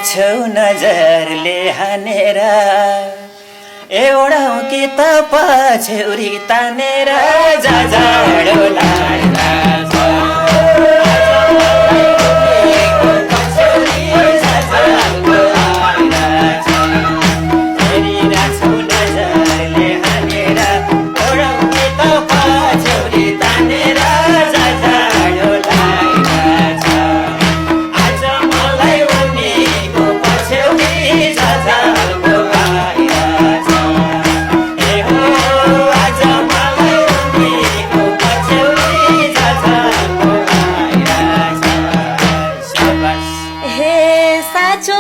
छौ नजरले हानेर एउटाउ कि त पछ्यौरी तानेर जाडो लाग्छ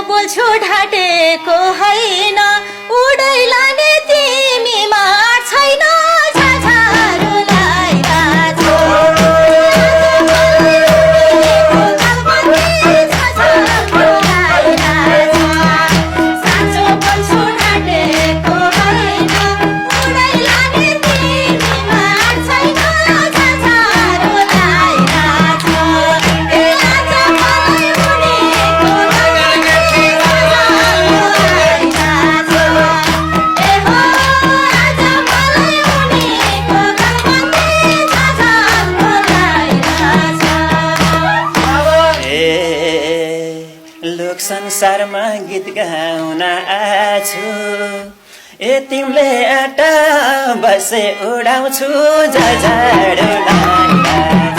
बोल्छु ढाटेको होइन उडै लाने तिमीमा छैन झझारोलाई राछो साँचो बोल्छु ढाटेको होइन उडै लाने तिमीमा छैन झझारोलाई राछो लोक संसारमा गीत गाउन आछु ए तिमीले आटा बसे उडाउँछु जाडो लाग्छ